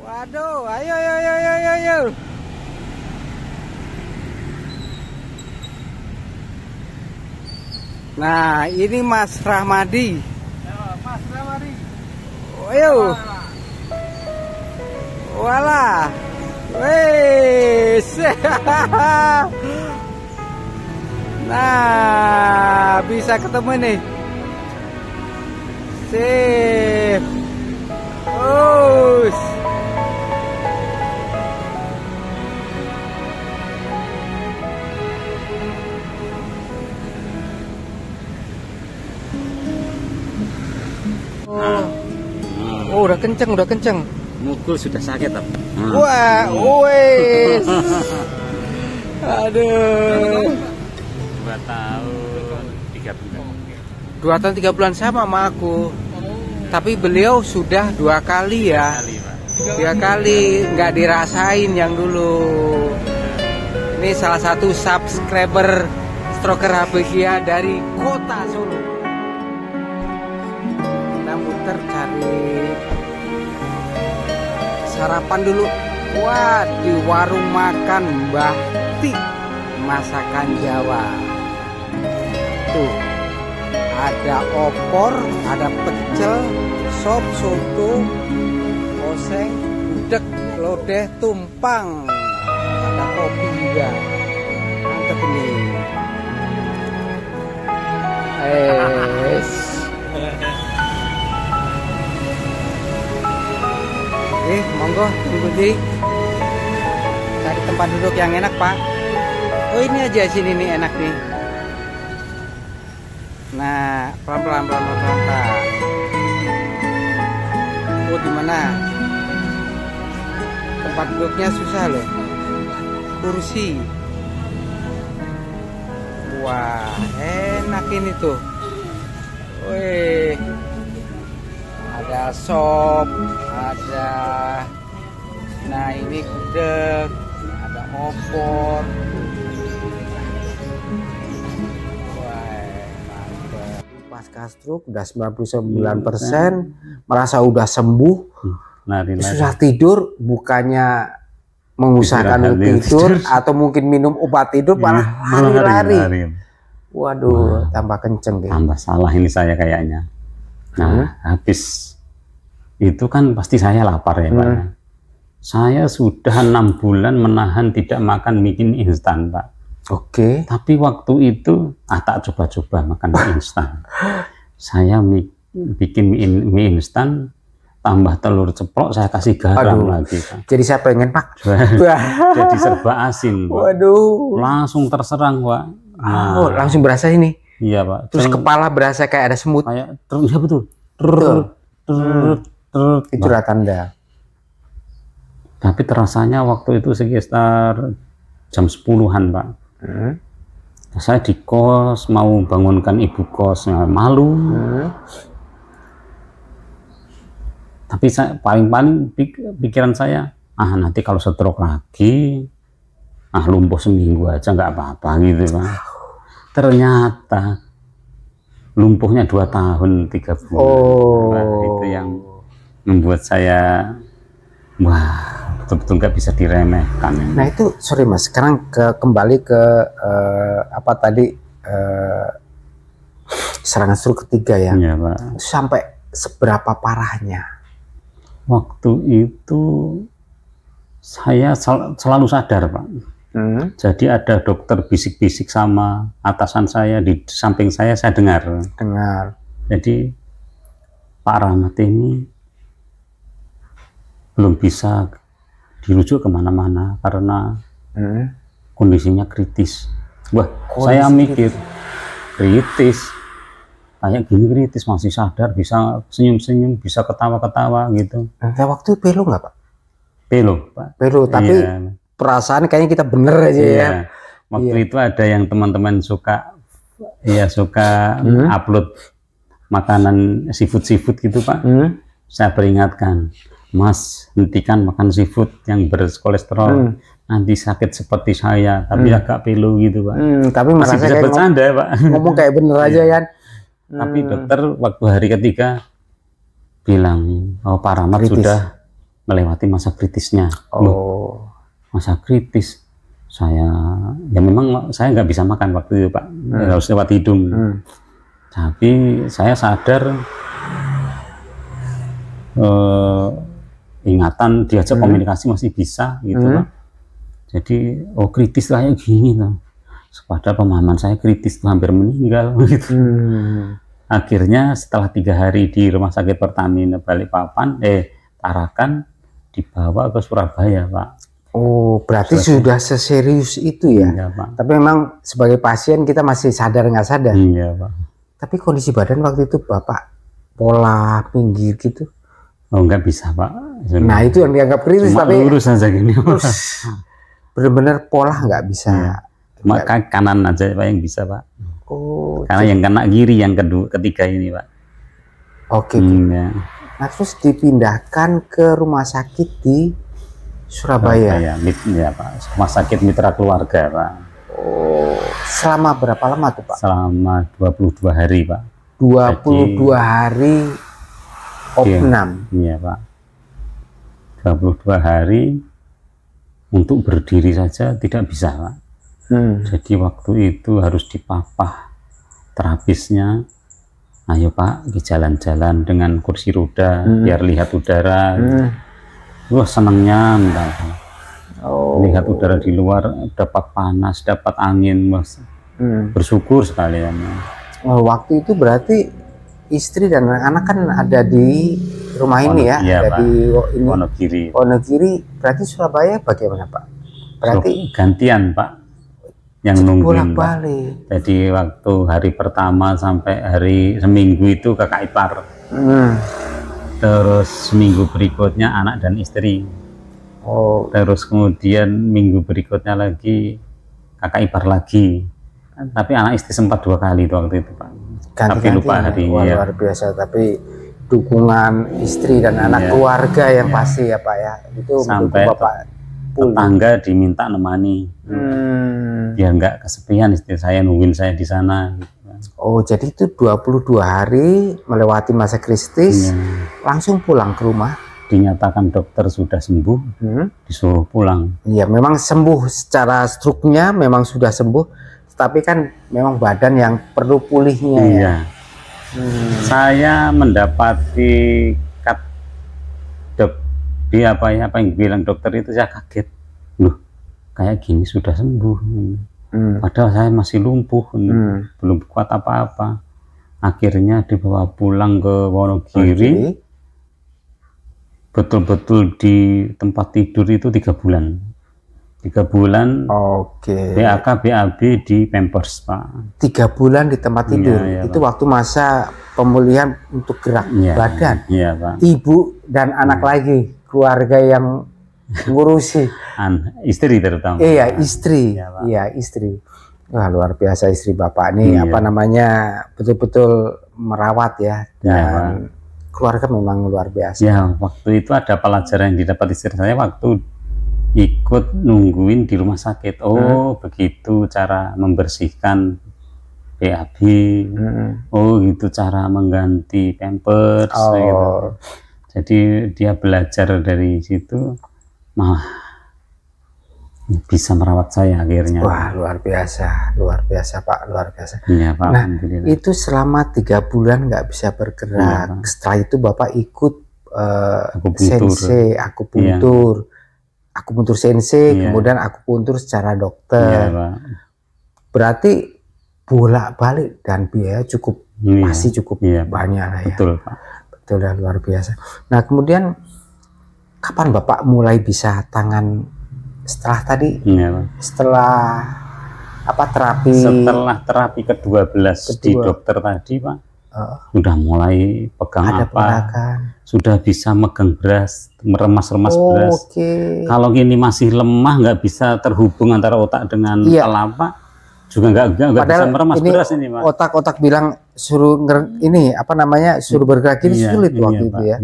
Waduh, ayo, ayo, ayo, ayo, ayo. Nah, ini Mas Rahmadi. Mas Rahmadi. Ayo. Walah. Wes. Nah, bisa ketemu nih. Sip. Us. Oh, udah kenceng, udah kenceng. Mukul sudah sakit, Pak. Wah, wes. Aduh. 2 tahun 3 bulan. 2 tahun 3 bulan sama aku. Tapi beliau sudah 2 kali ya. 3 kali nggak dirasain yang dulu. Ini salah satu subscriber stroker Habegia dari kota Solo. Kita muter cari sarapan dulu. Wah, di warung makan Mbah Ti, masakan Jawa. Tuh, ada opor, ada pecel, sop, soto, oseng, gudeg, lodeh, tumpang, ada kopi juga. Mantap ini. Monggo, tunggu di cari tempat duduk yang enak, Pak. Oh, ini aja sini nih enak nih. Nah, pelan-pelan, Pak. Oh, di mana? Tempat duduknya susah loh. Kursi. Wah, enak ini tuh. Wih. Ada sop, ada. Nah, ini gudeg, ada opor. Pasca stroke udah 99%, merasa udah sembuh. Susah tidur, bukannya mengusahakan tidur atau mungkin minum obat tidur, malah lari-lari. Waduh, tambah kenceng deh. Tambah salah ini saya kayaknya. Nah, habis itu kan pasti saya lapar ya, Pak. Saya sudah 6 bulan menahan tidak makan mie instan, Pak. Oke. Tapi waktu itu tak coba-coba makan mie instan. Saya bikin mie instan, tambah telur ceplok, saya kasih garam lagi, Pak. Jadi saya pengen, Pak. Jadi serba asin, Pak. Waduh. Langsung terserang, Pak. Nah, oh, langsung berasa ini. Iya, Pak. Terus kepala berasa kayak ada semut. Kayak ya betul. Itu tanda. Tapi terasanya waktu itu sekitar jam 10-an, Pak. Saya di kos, mau bangunkan ibu kos, malu. Tapi saya paling pikiran saya, nanti kalau stroke lagi, lumpuh seminggu aja nggak apa-apa gitu, Pak. Ternyata lumpuhnya 2 tahun 3 bulan. Pak. Itu yang membuat saya betul-betul nggak bisa diremehkan. Nah itu, sorry Mas, sekarang kembali ke apa tadi, serangan stroke ketiga ya. Iya, Pak. Sampai seberapa parahnya? Waktu itu saya selalu sadar, Pak. Jadi ada dokter bisik-bisik sama atasan saya di samping saya dengar. Jadi Pak Rahmat ini belum bisa dirujuk kemana-mana karena kondisinya kritis. Wah, saya mikir kritis, kayak gini kritis masih sadar, bisa senyum-senyum, bisa ketawa-ketawa gitu. Nah, waktu pelo nggak, Pak? Pelo, Pak. Pelo, tapi perasaan kayaknya kita bener aja ya. Waktu itu ada yang teman-teman suka upload makanan seafood gitu, Pak. Saya peringatkan, Mas, hentikan makan seafood yang berkolesterol, nanti sakit seperti saya, tapi agak pilu gitu, Pak. Tapi masih bisa bercanda, Pak. Ngomong kayak bener aja kan. Tapi dokter waktu hari ketiga bilang, oh Pak Rahmat sudah melewati masa kritisnya. Oh. Masa kritis, saya ya memang saya nggak bisa makan waktu itu Pak, harus lewat hidung. Tapi saya sadar ingatan diajak komunikasi masih bisa gitu Pak. Jadi kritis kayak gini tuh. Pada pemahaman saya kritis tuh hampir meninggal gitu. Akhirnya setelah 3 hari di Rumah Sakit Pertamina Balikpapan, Tarakan, dibawa ke Surabaya Pak. Oh, berarti sudah seserius itu ya? Iya, Pak. Tapi memang sebagai pasien kita masih sadar nggak sadar. Iya Pak. Tapi kondisi badan waktu itu Bapak pola pinggir gitu? Oh nggak bisa Pak. Nah itu yang dianggap kritis, cuma tapi lurus aja gini. Bener-bener pola nggak bisa. Iya. Cuma kanan aja Pak yang bisa Pak. Oh. Karena yang kena kiri yang ketiga ini Pak. Oke. Ya. Nah terus dipindahkan ke rumah sakit di Surabaya. Ya Pak. Rumah Sakit Mitra Keluarga Pak. Oh. Selama berapa lama tuh Pak? Selama 22 hari Pak. 22 hari opnam. Iya Pak. 22 hari untuk berdiri saja tidak bisa Pak. Jadi waktu itu harus dipapah terapisnya. Ayo Pak, jalan-jalan dengan kursi roda biar lihat udara. Wah senangnya lihat udara di luar, dapat panas, dapat angin, Mas. Bersyukur sekali ya. Waktu itu berarti istri dan anak kan ada di rumah ini ya, iya, ada Pak. di ini Wonogiri. Wonogiri. Berarti Surabaya bagaimana Pak? Berarti gantian Pak yang nungguin Pak. Bolak-balik. Jadi waktu hari pertama sampai hari seminggu itu kakak ipar. Terus seminggu berikutnya anak dan istri. Oh. Terus kemudian minggu berikutnya lagi kakak ipar lagi. Tapi anak istri sempat 2 kali waktu itu Pak. Tapi lupa harinya. Luar biasa. Tapi dukungan istri dan anak keluarga yang pasti ya Pak ya. Itu sampai Bapak tetangga diminta nemani. Biar nggak kesepian istri saya nungguin saya di sana. Oh jadi itu 22 hari melewati masa kritis, langsung pulang ke rumah. Dinyatakan dokter sudah sembuh, disuruh pulang. Iya memang sembuh secara struknya, memang sudah sembuh, tapi kan memang badan yang perlu pulihnya. Iya. Saya mendapati apa yang bilang dokter itu saya kaget. Loh, kayak gini sudah sembuh. Padahal saya masih lumpuh, belum kuat apa-apa. Akhirnya dibawa pulang ke Wonogiri. Betul-betul di tempat tidur itu 3 bulan. 3 bulan. Oke. BAK BAB di Pampers Pak. 3 bulan di tempat tidur. Iya, itu Pak. waktu masa pemulihan untuk gerak badan. Iya Pak. Ibu dan anak lagi, keluarga yang ngurusi. Istri terutama. Iya istri. Iya, Pak. Iya istri. Wah luar biasa istri Bapak nih. Apa namanya, betul-betul merawat ya. Dan keluarga memang luar biasa. Ya waktu itu ada pelajaran yang didapat istri saya waktu ikut nungguin di rumah sakit. Oh begitu cara membersihkan BAB. Oh gitu cara mengganti pampers. Gitu. Jadi dia belajar dari situ, bisa merawat saya akhirnya. Wah luar biasa Pak, luar biasa. Iya Pak. Nah itu selama 3 bulan nggak bisa bergerak. Setelah itu Bapak ikut sensei akupuntur. Akupuntur sensei, kemudian akupuntur secara dokter. Pak. Berarti bolak-balik dan biaya cukup masih cukup banyak lah ya. Betul Pak. Betul dan luar biasa. Nah kemudian kapan Bapak mulai bisa tangan setelah tadi? Setelah apa terapi? Setelah terapi ke-12 di dokter tadi Pak. Sudah mulai pegang sudah bisa megang beras, meremas-remas beras. Kalau gini masih lemah, nggak bisa terhubung antara otak dengan telapak, juga nggak bisa meremas beras ini Pak. Otak-otak bilang suruh ini apa namanya suruh bergerak ini sulit waktu itu ya.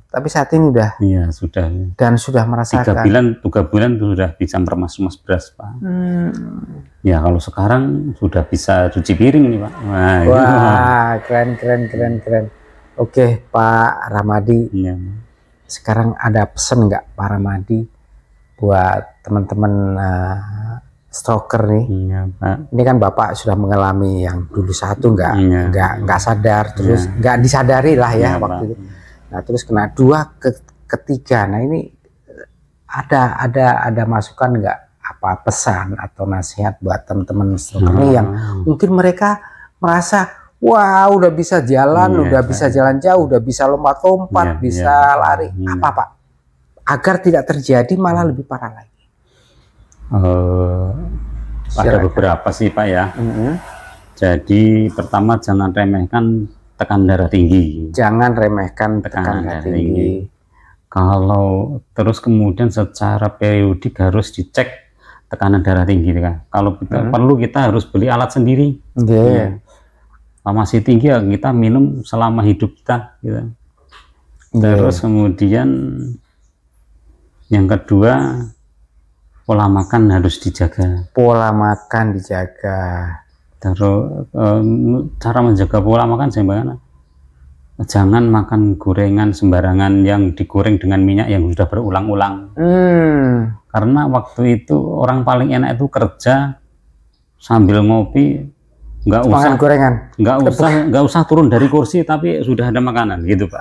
Tapi saat ini udah. Iya sudah. Dan sudah merasakan. 3 bulan sudah bisa meremas-remas beras Pak. Ya kalau sekarang sudah bisa cuci piring nih Pak. Wah keren. Oke Pak Ramadi. sekarang ada pesan nggak Pak Ramadi buat teman-teman stroker nih? Iya, Pak. Ini kan Bapak sudah mengalami yang dulu satu nggak sadar, terus nggak disadari lah ya Iya, waktu Pak. itu. Nah terus kena 2, ketiga. Nah ini ada masukan nggak, apa pesan atau nasihat buat teman-teman stroker ini yang mungkin mereka merasa wah udah bisa jalan, udah bisa jalan jauh, udah bisa lompat-lompat, bisa lari, apa Pak? Agar tidak terjadi malah lebih parah lagi. Ada beberapa sih Pak ya. Jadi pertama jangan remehkan tekanan darah tinggi. Jangan remehkan tekanan darah tinggi. Kalau terus kemudian secara periodik harus dicek tekanan darah tinggi kan. Kalau kita perlu kita harus beli alat sendiri. Ya. Kalau masih tinggi ya kita minum selama hidup kita. Gitu. Terus kemudian yang kedua, pola makan harus dijaga. Pola makan dijaga. Terus cara menjaga pola makan bagaimana? Jangan makan gorengan sembarangan yang digoreng dengan minyak yang sudah berulang-ulang. Karena waktu itu orang paling enak itu kerja sambil ngopi, nggak usah gorengan, nggak usah turun dari kursi tapi sudah ada makanan gitu Pak.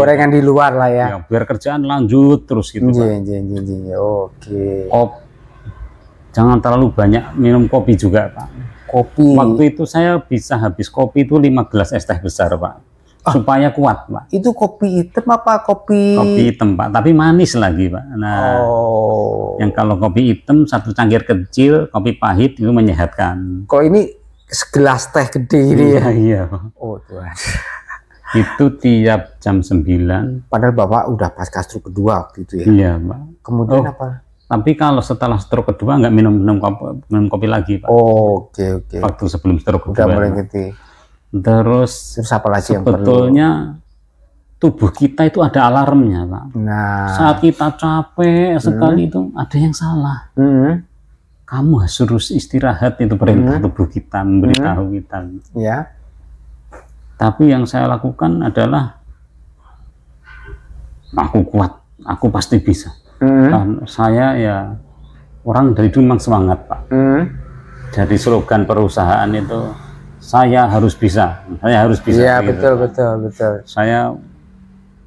Gorengan gitu. Di luar lah ya. Biar kerjaan lanjut terus gitu Pak. Oke. Jangan terlalu banyak minum kopi juga Pak. Kopi. Waktu itu saya bisa habis kopi itu 5 gelas es teh besar Pak. Supaya kuat Pak. Itu kopi hitam apa kopi? Kopi hitam Pak, tapi manis lagi Pak. Nah, yang kalau kopi hitam 1 cangkir kecil, kopi pahit itu menyehatkan. Kok ini segelas teh gede ini ya? Iya. Oh Tuhan. Itu tiap jam 9. Padahal Bapak udah pasca stroke kedua waktu itu ya? Iya Pak. Kemudian apa? Tapi kalau setelah stroke kedua nggak minum kopi lagi Pak. Oke. Waktu sebelum stroke kedua. Udah mulai ngerti. Terus apa lagi yang sebetulnya tubuh kita itu ada alarmnya Pak. Nah, saat kita capek sekali itu ada yang salah. Kamu harus istirahat, itu perintah tubuh kita memberitahu kita. Ya. Tapi yang saya lakukan adalah aku kuat, aku pasti bisa. Karena saya ya orang dari dulu memang semangat Pak. Jadi slogan perusahaan itu saya harus bisa, saya harus bisa. Iya gitu. betul. Saya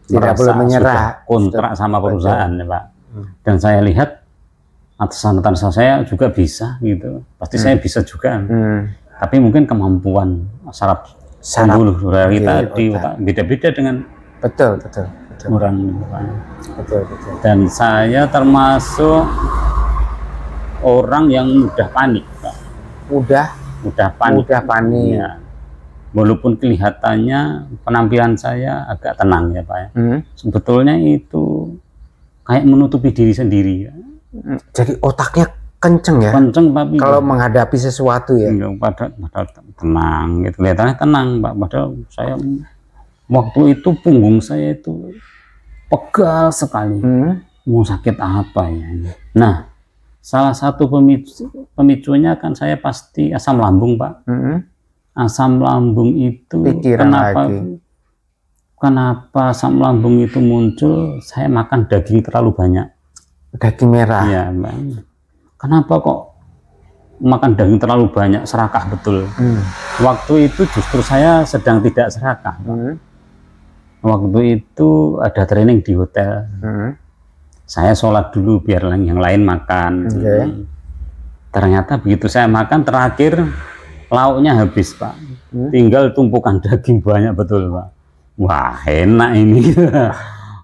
tidak boleh menyerah. Kontrak sama perusahaan ya Pak. Dan saya lihat atasan-atasan saya juga bisa gitu. Pasti saya bisa juga. Tapi mungkin kemampuan saraf pembuluh darah kita beda-beda dengan betul. orang. Betul. Dan saya termasuk orang yang mudah panik Pak. Mudah panik. Ya. Walaupun kelihatannya penampilan saya agak tenang ya Pak ya. Sebetulnya itu kayak menutupi diri sendiri ya. Jadi otaknya kenceng ya? Kenceng tapi kalau menghadapi sesuatu ya? Padahal tenang gitu, kelihatannya tenang Pak. Padahal saya waktu itu punggung saya itu pegal sekali. Mau sakit apa ya ini? Nah, salah satu pemicunya kan saya pasti asam lambung Pak. Asam lambung itu kenapa asam lambung itu muncul? Saya makan daging terlalu banyak. Daging merah. Iya Pak. Kenapa kok makan daging terlalu banyak? Serakah betul. Waktu itu justru saya sedang tidak serakah. Waktu itu ada training di hotel. Saya sholat dulu biar yang lain makan. Ternyata begitu saya makan terakhir lauknya habis Pak. Tinggal tumpukan daging banyak betul Pak. Wah enak ini.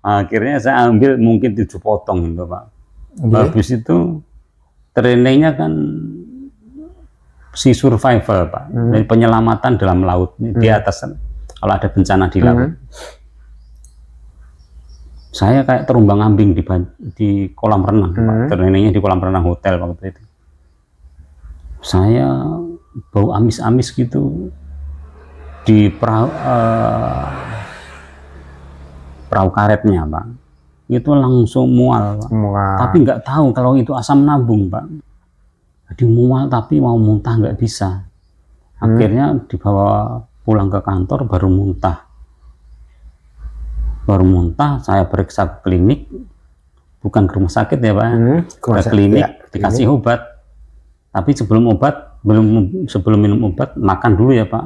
Akhirnya saya ambil mungkin 7 potong itu Pak. Habis itu trainingnya kan sea survival Pak. Dari penyelamatan dalam laut di atas kalau ada bencana di laut. Saya kayak terumbang-ambing di kolam renang Pak. Trainingnya di kolam renang hotel waktu itu. Saya bau amis-amis gitu di perahu karetnya Pak. Itu langsung mual Pak. Tapi nggak tahu kalau itu asam lambung Pak. Jadi mual tapi mau muntah nggak bisa. Akhirnya dibawa pulang ke kantor baru muntah. baru muntah, saya periksa ke klinik, bukan ke rumah sakit ya Pak, ke klinik, dikasih obat. Tapi sebelum minum obat, makan dulu ya Pak.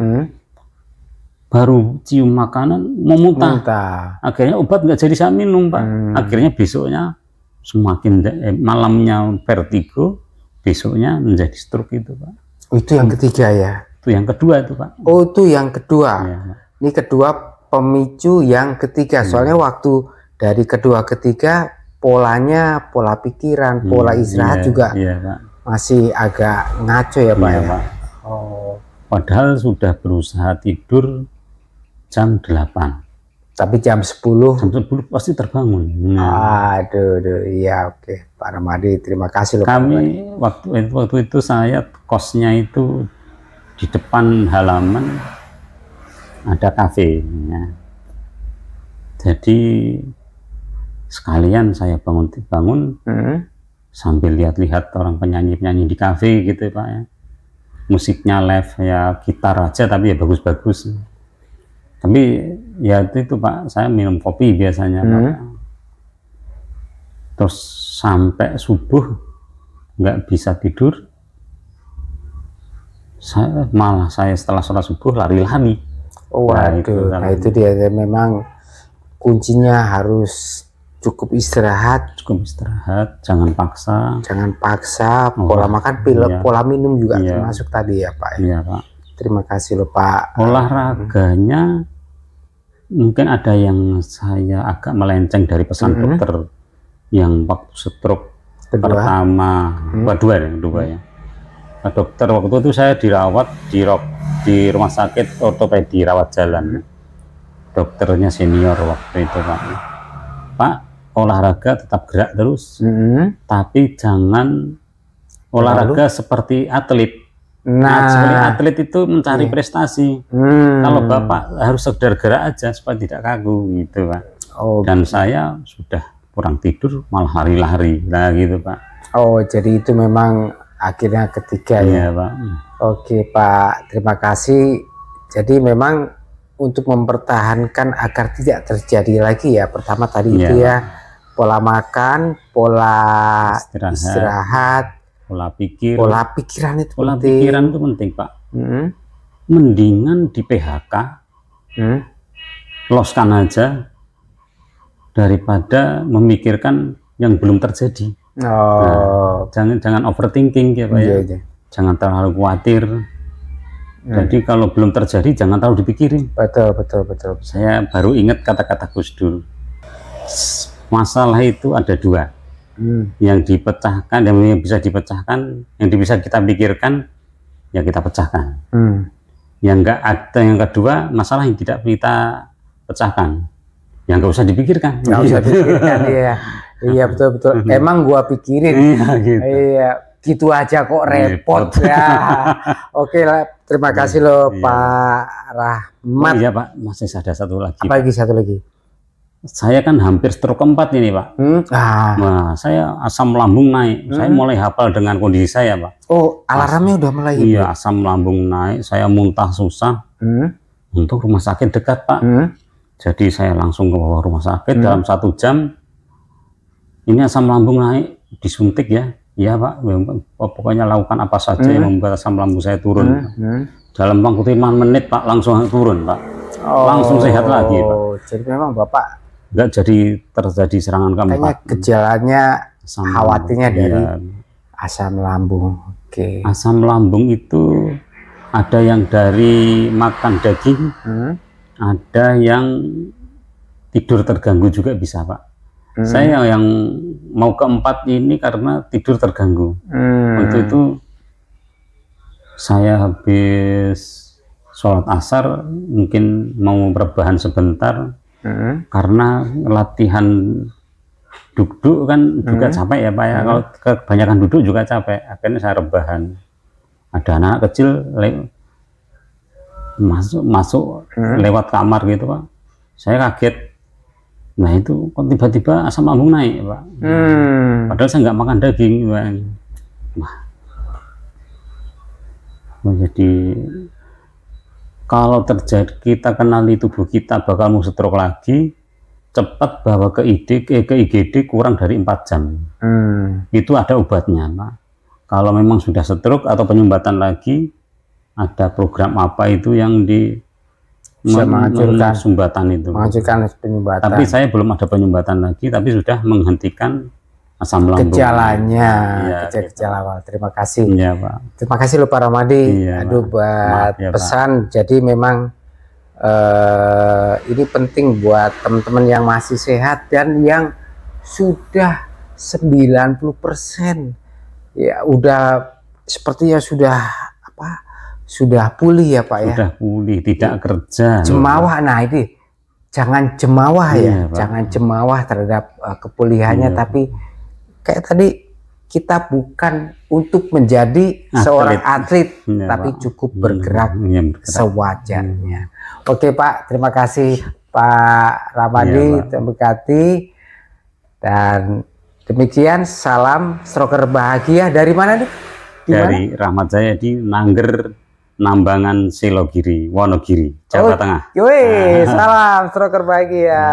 Baru cium makanan mau muntah. Akhirnya obat nggak jadi saya minum Pak. Akhirnya besoknya semakin malamnya vertigo, besoknya menjadi stroke itu Pak. Itu yang ketiga ya? Itu yang kedua itu Pak. Oh itu yang kedua. Ya, ini kedua pemicu yang ketiga. Soalnya waktu dari kedua ketiga polanya, pola pikiran, pola istirahat juga Pak. Masih agak ngaco ya Pak. Pak. Oh. Padahal sudah berusaha tidur jam 8. Tapi jam 10 pasti terbangun. Aduh, iya oke. Pak Ramadi, terima kasih loh. Kami waktu itu saya kosnya itu di depan halaman ada kafe. Ya. Jadi sekalian saya bangun sambil lihat-lihat orang penyanyi di kafe gitu Pak ya. Musiknya live ya, gitar aja tapi ya bagus-bagus. Tapi ya itu Pak, saya minum kopi biasanya Pak. Terus sampai subuh nggak bisa tidur. Saya setelah sholat subuh lari-lari. Waduh, nah itu dia memang kuncinya harus cukup istirahat, jangan paksa, pola makan, pola minum juga termasuk tadi ya Pak. Iya Pak. Terima kasih loh Pak. Olahraganya mungkin ada yang saya agak melenceng dari pesan dokter yang waktu stroke pertama, kedua ya. Dokter waktu itu saya dirawat di rumah sakit ortopedi rawat jalan. Dokternya senior waktu itu Pak, olahraga tetap gerak terus, tapi jangan olahraga seperti atlet. Nah, seperti atlet itu mencari prestasi. Kalau Bapak harus sekedar gerak aja supaya tidak kaku gitu Pak. Dan saya sudah kurang tidur malah lari-lari lah gitu Pak. Oh, jadi itu memang akhirnya ketiga ya Pak. Oke Pak, terima kasih. Jadi memang untuk mempertahankan agar tidak terjadi lagi ya, pertama tadi itu ya pola makan, pola istirahat, pola pikiran itu penting Pak. Mendingan di PHK, loskan aja daripada memikirkan yang belum terjadi. Jangan overthinking ya Pak ya. Jangan terlalu khawatir. Jadi kalau belum terjadi jangan terlalu dipikirin. Betul. Saya baru ingat kata-kata Gus Dur. Masalah itu ada dua. Yang dipecahkan, yang bisa dipecahkan, yang bisa kita pikirkan, ya kita pecahkan. Yang enggak ada, yang kedua, masalah yang tidak kita pecahkan, yang nggak usah dipikirkan. Nggak usah dipikirkan, iya betul. Emang gua pikirin, gitu aja kok repot ya. Oke lah, terima kasih loh Pak Rahmat. Iya Pak, masih ada satu lagi. Apa satu lagi? Saya kan hampir stroke keempat ini Pak. Nah, saya asam lambung naik. Saya mulai hafal dengan kondisi saya Pak. Oh, alarmnya udah mulai. Iya, asam lambung naik. Saya muntah susah. Untuk rumah sakit dekat Pak. Jadi saya langsung ke bawah rumah sakit dalam 1 jam. Ini asam lambung naik, disuntik ya. Iya Pak. Pokoknya lakukan apa saja yang membuat asam lambung saya turun. Dalam waktu 5 menit Pak langsung turun Pak. Langsung sehat lagi Pak. Jadi memang Bapak nggak jadi terjadi serangan keempat. Kayaknya gejalanya khawatirnya dari asam lambung. Asam lambung itu ada yang dari makan daging, ada yang tidur terganggu juga bisa Pak. Saya yang mau keempat ini karena tidur terganggu. Waktu itu saya habis sholat asar mungkin mau rebahan sebentar. Karena latihan duduk kan juga capek ya Pak ya. Kalau kebanyakan duduk juga capek. Akhirnya saya rebahan. Ada anak kecil masuk lewat kamar gitu Pak. Saya kaget. Nah itu kok tiba-tiba asam lambung naik Pak. Padahal saya nggak makan daging Pak. Jadi kalau terjadi kita kenali tubuh kita bakal mau stroke lagi, cepat bawa ke IGD kurang dari 4 jam. Itu ada obatnya, Pak. Kalau memang sudah stroke atau penyumbatan lagi, ada program apa itu yang di menghancurkan sumbatan itu. Menghancurkan penyumbatan. Tapi saya belum ada penyumbatan lagi, tapi sudah menghentikan asam lambung. Gejalanya, ya, gejala awal. Terima kasih. Iya, Pak. Terima kasih loh Pak Ramadi. Iya, Aduh, Pak. buat Maaf, ya, pesan. Pak. Jadi memang ini penting buat teman-teman yang masih sehat dan yang sudah 90%. Ya, udah sepertinya sudah apa? Sudah pulih ya Pak ya. Sudah pulih, tidak kerja. Jemawah, nah ini jangan jemawah ya, Pak. jangan jemawah terhadap kepulihannya, tapi kayak tadi kita bukan untuk menjadi seorang atlet, tapi Pak. Cukup bergerak sewajarnya. Oke Pak, terima kasih Pak Ramadi, terima kasih. Dan demikian salam stroker bahagia dari mana nih? Dari Rahmat Jaya di Nangger, Nambangan, Selogiri, Wonogiri, Jawa Tengah. Salam stroker bahagia.